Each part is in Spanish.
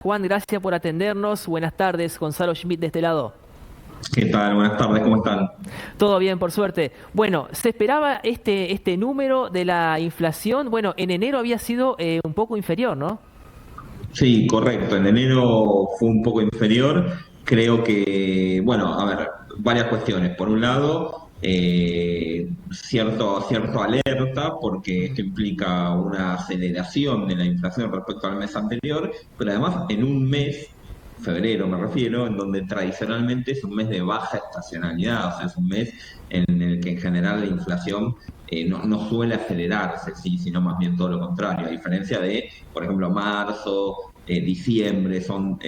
Juan, gracias por atendernos. Buenas tardes, Gonzalo Schmidt de este lado. ¿Qué tal? Buenas tardes, ¿cómo están? Todo bien, por suerte. Bueno, se esperaba este número de la inflación. Bueno, en enero había sido un poco inferior, ¿no? Sí, correcto. En enero fue un poco inferior. Creo que, bueno, a ver, varias cuestiones. Por un lado, cierto alerta, porque esto implica una aceleración de la inflación respecto al mes anterior, pero además en un mes, febrero me refiero, en donde tradicionalmente es un mes de baja estacionalidad, o sea, es un mes en el que en general la inflación no suele acelerarse, ¿sí? Sino más bien todo lo contrario, a diferencia de, por ejemplo, marzo, diciembre, son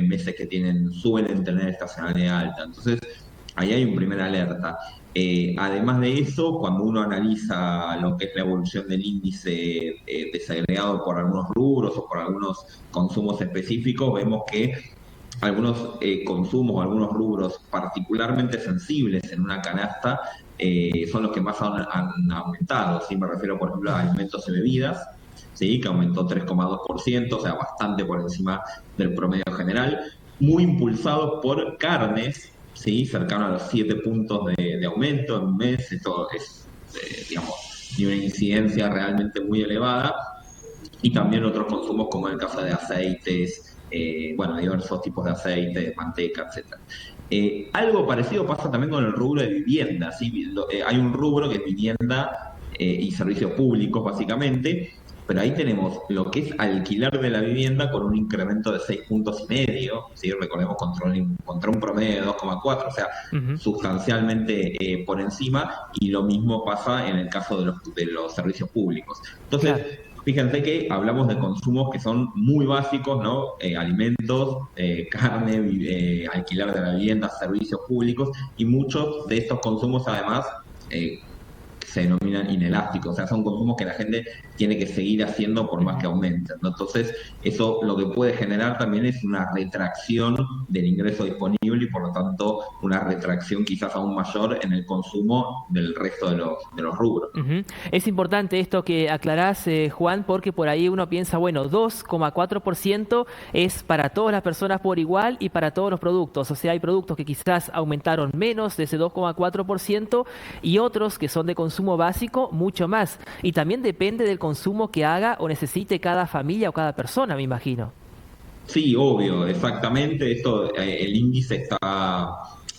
meses que suelen tener estacionalidad alta. Entonces, ahí hay un primer alerta. Además de eso, cuando uno analiza lo que es la evolución del índice desagregado por algunos rubros o por algunos consumos específicos, vemos que algunos consumos, algunos rubros particularmente sensibles en una canasta son los que más han aumentado. ¿Sí? Me refiero, por ejemplo, a alimentos y bebidas, ¿sí? Que aumentó 3,2%, o sea, bastante por encima del promedio general, muy impulsados por carnes, ¿sí? Cercano a los 7 puntos de aumento en un mes. Esto es, digamos, de una incidencia realmente muy elevada, y también otros consumos como el caso de aceites, bueno, diversos tipos de aceite, manteca, etcétera. Algo parecido pasa también con el rubro de vivienda, ¿sí? Hay un rubro que es vivienda y servicios públicos, básicamente, pero ahí tenemos lo que es alquiler de la vivienda con un incremento de 6,5 puntos, ¿sí? Recordemos contra un promedio de 2,4, o sea, Ujú. sustancialmente por encima, y lo mismo pasa en el caso de los servicios públicos. Claro. Entonces, fíjense que hablamos de consumos que son muy básicos, ¿no? Alimentos, carne, alquiler de la vivienda, servicios públicos, y muchos de estos consumos además eh, se denominan inelásticos, o sea, son consumos que la gente tiene que seguir haciendo por más Ujú. que aumenten, ¿no? Entonces, eso lo que puede generar también es una retracción del ingreso disponible y por lo tanto una retracción quizás aún mayor en el consumo del resto de los rubros, ¿no? Ujú. Es importante esto que aclarás, Juan, porque por ahí uno piensa, bueno, 2,4% es para todas las personas por igual y para todos los productos. O sea, hay productos que quizás aumentaron menos de ese 2,4% y otros que son de consumo básico mucho más. Y también depende del consumo que haga o necesite cada familia o cada persona, me imagino. Sí, obvio, exactamente. El índice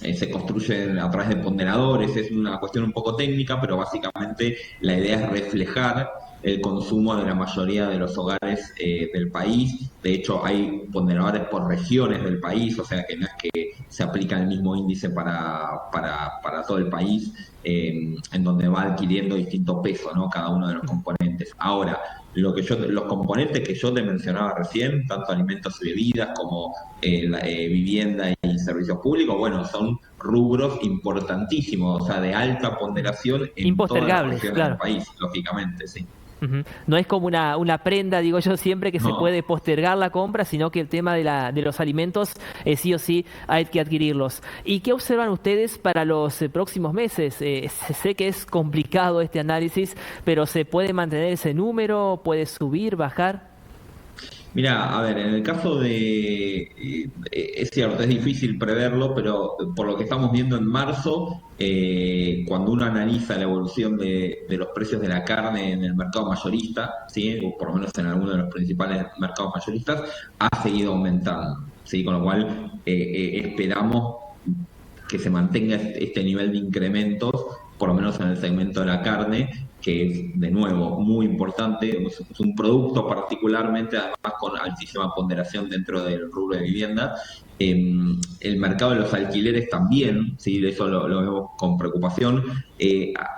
se construye a través de ponderadores, es una cuestión un poco técnica, pero básicamente la idea es reflejar el consumo de la mayoría de los hogares del país. De hecho, hay ponderadores por regiones del país, o sea que no es que se aplica el mismo índice para todo el país, en donde va adquiriendo distinto peso, ¿no? Cada uno de los componentes. Ahora, los componentes que yo te mencionaba recién, tanto alimentos y bebidas como vivienda y servicios públicos, bueno, son rubros importantísimos, o sea, de alta ponderación en todas las Impostergables, regiones del claro. país, lógicamente, sí. Ujú. No es como una prenda, digo yo siempre, que se puede No. postergar la compra, sino que el tema de los alimentos, sí o sí hay que adquirirlos. ¿Y qué observan ustedes para los próximos meses? Sé que es complicado este análisis, pero ¿se puede mantener ese número? ¿Puede subir, bajar? Mira, a ver, en el caso es cierto, es difícil preverlo, pero por lo que estamos viendo en marzo, cuando uno analiza la evolución de los precios de la carne en el mercado mayorista, ¿sí? O por lo menos en alguno de los principales mercados mayoristas, ha seguido aumentando, ¿sí? Con lo cual esperamos que se mantenga este nivel de incrementos, por lo menos en el segmento de la carne, que es, de nuevo, muy importante. Es un producto particularmente, además, con altísima ponderación dentro del rubro de vivienda. El mercado de los alquileres también, ¿sí? De eso lo vemos con preocupación.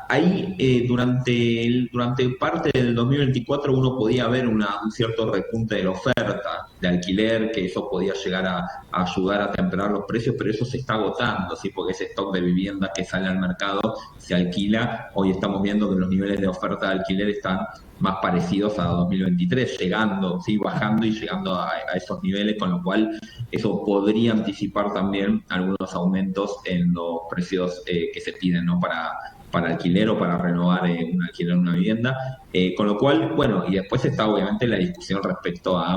Ahí, durante parte del 2024, uno podía ver un cierto repunte de la oferta de alquiler, que eso podía llegar a ayudar a temperar los precios, pero eso se está agotando, ¿sí? Porque ese stock de viviendas que sale al mercado se alquila. Hoy estamos viendo que los niveles de oferta de alquiler están más parecidos a 2023, llegando, ¿sí? Bajando y llegando a esos niveles, con lo cual eso podría anticipar también algunos aumentos en los precios que se piden, ¿no? Para alquiler o para renovar un alquiler en una vivienda. Con lo cual, bueno, y después está obviamente la discusión respecto a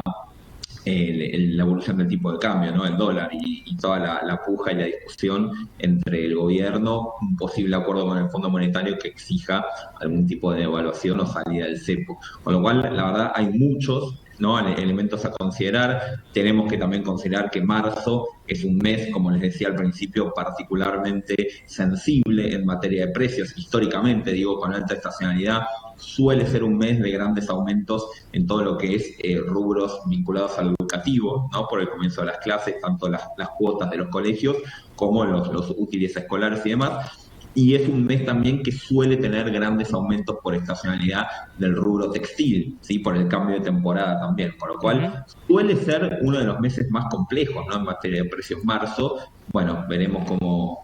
la evolución del tipo de cambio, ¿no? El dólar y toda la puja y la discusión entre el gobierno, un posible acuerdo con el Fondo Monetario que exija algún tipo de devaluación o salida del cepo. Con lo cual, la verdad, hay muchos, ¿no?, elementos a considerar. Tenemos que también considerar que marzo es un mes, como les decía al principio, particularmente sensible en materia de precios. Históricamente, digo, con alta estacionalidad, suele ser un mes de grandes aumentos en todo lo que es rubros vinculados al educativo, ¿no? Por el comienzo de las clases, tanto las cuotas de los colegios como los útiles escolares y demás. Y es un mes también que suele tener grandes aumentos por estacionalidad del rubro textil, ¿sí? Por el cambio de temporada también, por lo Ujú. cual suele ser uno de los meses más complejos, ¿no?, en materia de precios. Marzo, bueno, veremos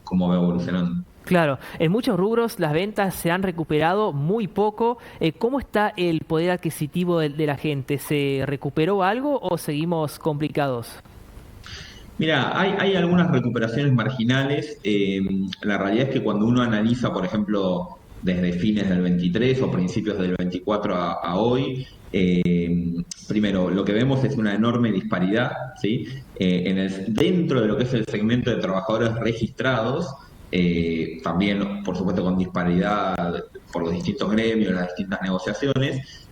cómo va evolucionando. Claro, en muchos rubros las ventas se han recuperado muy poco. ¿Cómo está el poder adquisitivo de la gente? ¿Se recuperó algo o seguimos complicados? Mira, hay algunas recuperaciones marginales. La realidad es que cuando uno analiza, por ejemplo, desde fines del 23 o principios del 24 a hoy, primero, lo que vemos es una enorme disparidad, ¿sí? Dentro de lo que es el segmento de trabajadores registrados, también, por supuesto, con disparidad por los distintos gremios, las distintas negociaciones,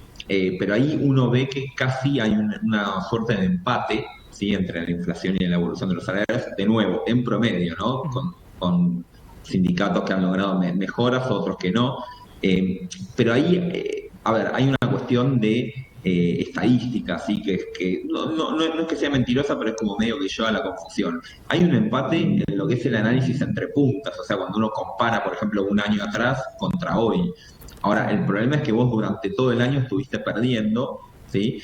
pero ahí uno ve que casi hay una suerte de empate, ¿sí?, entre la inflación y la evolución de los salarios, de nuevo, en promedio, ¿no? Ujú. Con sindicatos que han logrado mejoras, otros que no. Pero ahí, a ver, hay una cuestión de estadística, ¿sí? Que no es que sea mentirosa, pero es como medio que lleva a la confusión. Hay un empate en lo que es el análisis entre puntas, o sea, cuando uno compara, por ejemplo, un año atrás contra hoy. Ahora, el problema es que vos durante todo el año estuviste perdiendo, ¿sí?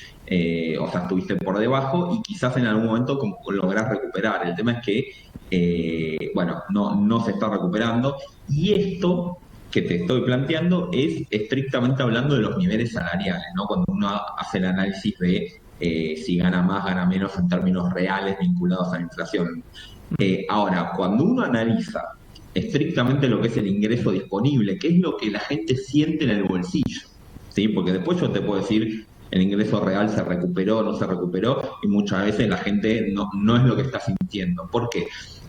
O sea, estuviste por debajo y quizás en algún momento lográs recuperar. El tema es que, bueno, no se está recuperando. Y esto que te estoy planteando es estrictamente hablando de los niveles salariales, ¿no? Cuando uno hace el análisis de si gana más, gana menos en términos reales vinculados a la inflación. Ahora, cuando uno analiza estrictamente lo que es el ingreso disponible, qué es lo que la gente siente en el bolsillo, ¿sí? Porque después yo te puedo decir el ingreso real se recuperó, no se recuperó, y muchas veces la gente no es lo que está sintiendo. ¿Por qué?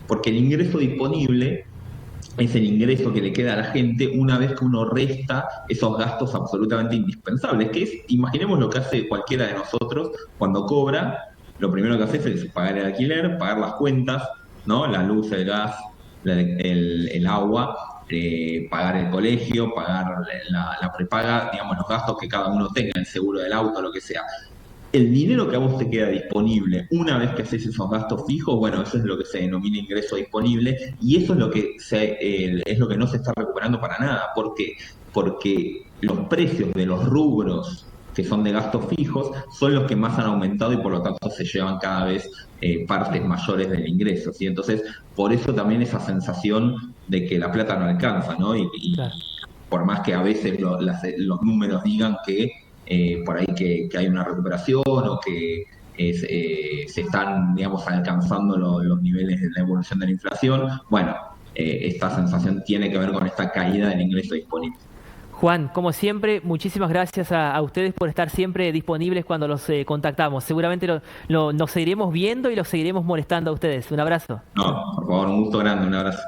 Porque el ingreso disponible es el ingreso que le queda a la gente una vez que uno resta esos gastos absolutamente indispensables, que es, imaginemos lo que hace cualquiera de nosotros cuando cobra, lo primero que hace es pagar el alquiler, pagar las cuentas, ¿no? La luz, el gas, el agua, pagar el colegio, pagar la prepaga, digamos, los gastos que cada uno tenga, el seguro del auto, lo que sea. El dinero que a vos te queda disponible una vez que haces esos gastos fijos, bueno, eso es lo que se denomina ingreso disponible y eso es lo que es lo que no se está recuperando para nada. ¿Por qué? Porque los precios de los rubros que son de gastos fijos son los que más han aumentado y por lo tanto se llevan cada vez partes mayores del ingreso, ¿sí? Entonces, por eso también esa sensación de que la plata no alcanza, ¿no? Claro. Por más que a veces los números digan que por ahí que hay una recuperación o que se están, digamos, alcanzando los niveles de la evolución de la inflación, bueno, esta sensación tiene que ver con esta caída del ingreso disponible. Juan, como siempre, muchísimas gracias a ustedes por estar siempre disponibles cuando los contactamos. Seguramente nos seguiremos viendo y los seguiremos molestando a ustedes. Un abrazo. No, por favor, un gusto grande, un abrazo.